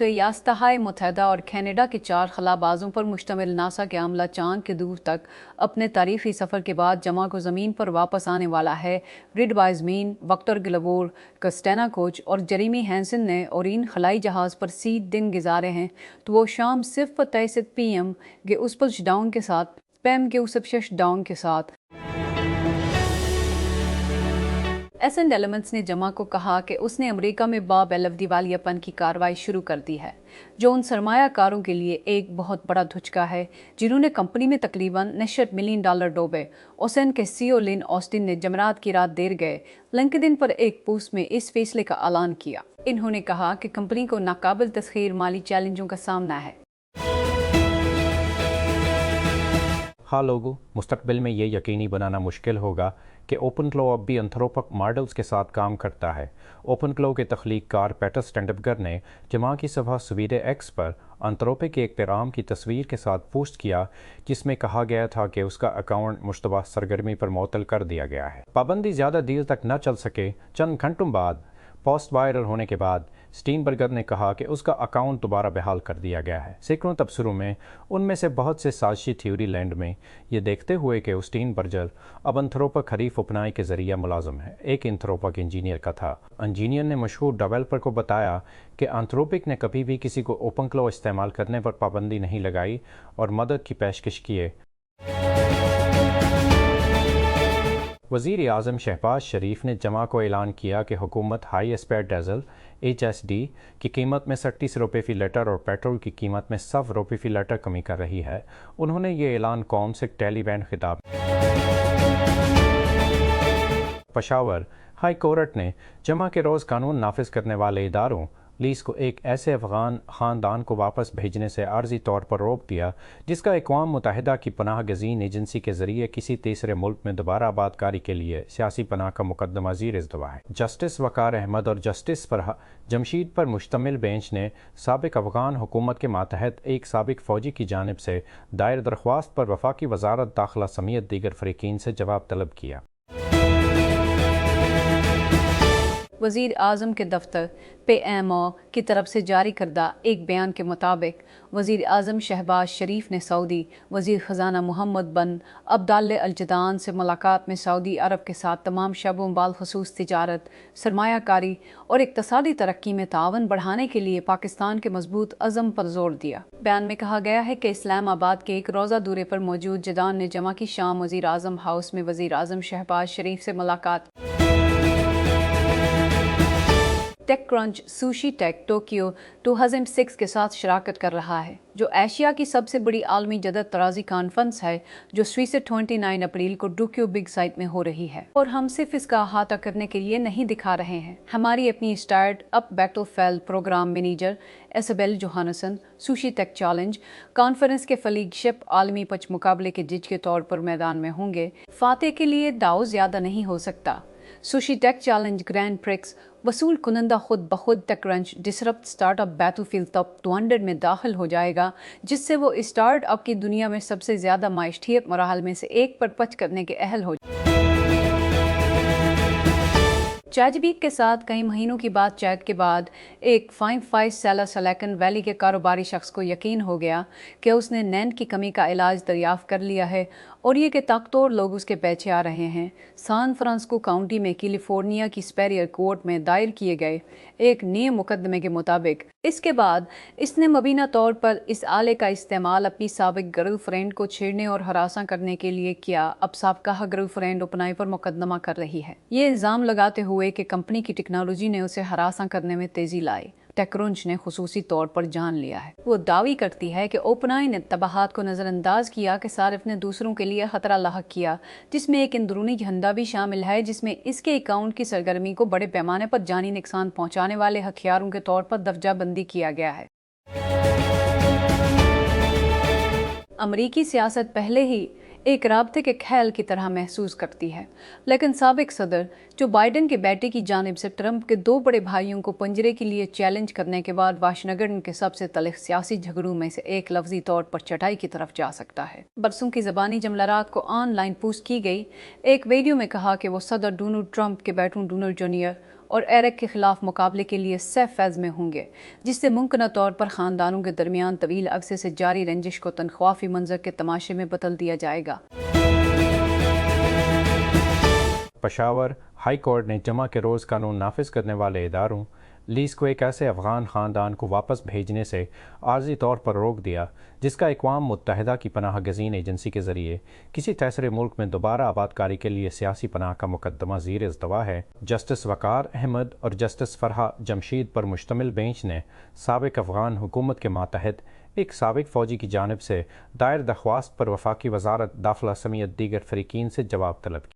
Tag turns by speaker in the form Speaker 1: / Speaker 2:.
Speaker 1: ہفتے یاستہائے متحدہ اور کینیڈا کے 4 خلابازوں پر مشتمل ناسا کے عملہ چاند کے دور تک اپنے تاریخی سفر کے بعد جمعہ کو زمین پر واپس آنے والا ہے۔ ریڈ وائزمین، وکٹر گلیور، کرسٹینا کوچ اور جیریمی ہینسن نے اورین خلائی جہاز پر 30 دن گزارے ہیں، تو وہ شام صرف 23 PM کے اسپلش ڈاؤن کے ساتھ پیم کے اسپشش ڈاؤن کے ساتھ ایسنڈ ایلیمنٹس نے جمعہ کو کہا کہ اس نے امریکہ میں بابیلو دیوالیہ پن کی کارروائی شروع کر دی ہے، جو ان سرمایہ کاروں کے لیے ایک بہت بڑا دھچکا ہے جنہوں نے کمپنی میں تقریباً $69 ملین ڈوبے۔ اوسن کے CEO لن آسٹن نے جمعرات کی رات دیر گئے لنکڈ ان پر ایک پوسٹ میں اس فیصلے کا اعلان کیا۔ انہوں نے کہا کہ کمپنی کو ناقابل تسخیر مالی چیلنجوں کا سامنا ہے۔
Speaker 2: ہاں لوگوں، مستقبل میں یہ یقینی بنانا مشکل ہوگا کہ اوپن کلو اب بھی انتھروپک ماڈلز کے ساتھ کام کرتا ہے۔ اوپن کلو کے تخلیق کار پیٹر سٹینڈبگر نے جمعہ کی صبح سویڈے ایکس پر انتھروپک کے اختراع کی تصویر کے ساتھ پوسٹ کیا، جس میں کہا گیا تھا کہ اس کا اکاؤنٹ مشتبہ سرگرمی پر معطل کر دیا گیا ہے۔ پابندی زیادہ دیر تک نہ چل سکے۔ چند گھنٹوں بعد پوسٹ وائرل ہونے کے بعد سٹینبرگر نے کہا کہ اس کا اکاؤنٹ دوبارہ بحال کر دیا گیا ہے۔ سینکڑوں تبصروں میں، ان میں سے بہت سے سازشی تھیوری لینڈ میں، یہ دیکھتے ہوئے کہ سٹینبرگر اب انتھروپک حریف اپنائی کے ذریعہ ملازم ہے، ایک انتھروپک انجینئر کا تھا۔ انجینئر نے مشہور ڈیولپر کو بتایا کہ انتھروپک نے کبھی بھی کسی کو اوپن کلو استعمال کرنے پر پابندی نہیں لگائی اور مدد کی پیشکش کیے۔ وزیر اعظم شہباز شریف نے جمعہ کو اعلان کیا کہ حکومت ہائی اسپیڈ ڈیزل HSD کی قیمت میں 37 روپے فی لیٹر اور پیٹرول کی قیمت میں 100 روپے فی لیٹر کمی کر رہی ہے۔ انہوں نے یہ اعلان قوم سے ٹیلی بینڈ خطاب پشاور ہائی کورٹ نے جمعہ کے روز قانون نافذ کرنے والے اداروں لیز کو ایک ایسے افغان خاندان کو واپس بھیجنے سے عارضی طور پر روک دیا جس کا اقوام متحدہ کی پناہ گزین ایجنسی کے ذریعے کسی تیسرے ملک میں دوبارہ آباد کاری کے لیے سیاسی پناہ کا مقدمہ زیر التوا ہے۔ جسٹس وقار احمد اور جسٹس جمشید پر مشتمل بینچ نے سابق افغان حکومت کے ماتحت ایک سابق فوجی کی جانب سے دائر درخواست پر وفاقی وزارت داخلہ سمیت دیگر فریقین سے جواب طلب کیا۔
Speaker 1: وزیر اعظم کے دفتر PMO کی طرف سے جاری کردہ ایک بیان کے مطابق وزیر اعظم شہباز شریف نے سعودی وزیر خزانہ محمد بن عبداللہ الجدان سے ملاقات میں سعودی عرب کے ساتھ تمام شعبوں بالخصوص تجارت، سرمایہ کاری اور اقتصادی ترقی میں تعاون بڑھانے کے لیے پاکستان کے مضبوط عزم پر زور دیا۔ بیان میں کہا گیا ہے کہ اسلام آباد کے ایک روزہ دورے پر موجود جدان نے جمعہ کی شام وزیر اعظم ہاؤس میں وزیر اعظم شہباز شریف سے ملاقات ٹیک کرنچ سوشی ٹیک ٹوکیو 2006 کے ساتھ شراکت کر رہا ہے، جو ایشیا کی سب سے بڑی عالمی جدت طرازی کانفرنس ہے، جو سویس 29 اپریل کو ٹوکیو بگ سائٹ میں ہو رہی ہے۔ اور ہم صرف اس کا احاطہ کرنے کے لیے نہیں دکھا رہے ہیں۔ ہماری اپنی startup battlefield program manager Isabel Johansson Sushi Tech Challenge conference کے فلیگ شپ عالمی پچ مقابلے کے جج کے طور پر میدان میں ہوں گے۔ فاتح کے لیے داؤ زیادہ نہیں ہو سکتا۔ Sushi Tech Challenge grand prix وصول کنندہ خود بخود TechCrunch Disrupt startup battlefield top 200 میں داخل ہو جائے گا، جس سے وہ اسٹارٹ اپ کی دنیا میں سب سے زیادہ معیشتیت مراحل میں سے ایک پر پچ کرنے کے اہل ہو جائے۔ چیٹ جی پی ٹی کے ساتھ کئی مہینوں کی بات چیت کے بعد ایک 5 سالہ سلیکن ویلی کے کاروباری شخص کو یقین ہو گیا کہ اس نے نیند کی کمی کا علاج دریافت کر لیا ہے، اور یہ کہ طاقتور لوگ اس کے پیچھے آ رہے ہیں۔ سان فرانسسکو کاؤنٹی میں کیلیفورنیا کی سپیریئر کورٹ میں دائر کیے گئے ایک نئے مقدمے کے مطابق اس کے بعد اس نے مبینہ طور پر اس آلے کا استعمال اپنی سابق گرل فرینڈ کو چھیڑنے اور ہراساں کرنے کے لیے کیا۔ اب سابقہ گرل فرینڈ اوپنائی پر مقدمہ کر رہی ہے، یہ الزام لگاتے ہوئے کہ کمپنی کی ٹیکنالوجی نے اسے ہراساں کرنے میں تیزی لائی۔ ٹیک کرنچ نے خصوصی طور پر جان لیا ہے۔ وہ دعوی کرتی ہے کہ اوپنائی نے تباہات کو نظر انداز کیا کہ صارف نے دوسروں کے لیے خطرہ لاحق کیا، جس میں ایک اندرونی جھنڈا بھی شامل ہے جس میں اس کے اکاؤنٹ کی سرگرمی کو بڑے پیمانے پر جانی نقصان پہنچانے والے ہتھیاروں کے طور پر درجہ بندی کیا گیا ہے۔ امریکی سیاست پہلے ہی ایک رابطے کے کھیل کی طرح محسوس کرتی ہے، لیکن سابق صدر جو بائیڈن کے بیٹے کی جانب سے ٹرمپ کے 2 بڑے بھائیوں کو پنجرے کے لیے چیلنج کرنے کے بعد واشنگٹن کے سب سے تلخ سیاسی جھگڑوں میں سے ایک لفظی طور پر چٹائی کی طرف جا سکتا ہے۔ برسوں کی زبانی جملرات کو آن لائن پوسٹ کی گئی ایک ویڈیو میں کہا کہ وہ صدر ڈونلڈ ٹرمپ کے بیٹوں ڈونلڈ جونیئر اور ایرک کے خلاف مقابلے کے لیے سیف فیض میں ہوں گے، جس سے ممکنہ طور پر خاندانوں کے درمیان طویل عرصے سے جاری رنجش کو تنخوافی منظر کے تماشے میں بدل دیا جائے گا۔
Speaker 2: پشاور ہائی کورٹ نے جمعہ کے روز قانون نافذ کرنے والے اداروں لیز کو ایک ایسے افغان خاندان کو واپس بھیجنے سے عارضی طور پر روک دیا جس کا اقوام متحدہ کی پناہ گزین ایجنسی کے ذریعے کسی تیسرے ملک میں دوبارہ آباد کاری کے لیے سیاسی پناہ کا مقدمہ زیر التوا ہے۔ جسٹس وقار احمد اور جسٹس فرحہ جمشید پر مشتمل بینچ نے سابق افغان حکومت کے ماتحت ایک سابق فوجی کی جانب سے دائر درخواست پر وفاقی وزارت داخلہ سمیت دیگر فریقین سے جواب طلب کیا۔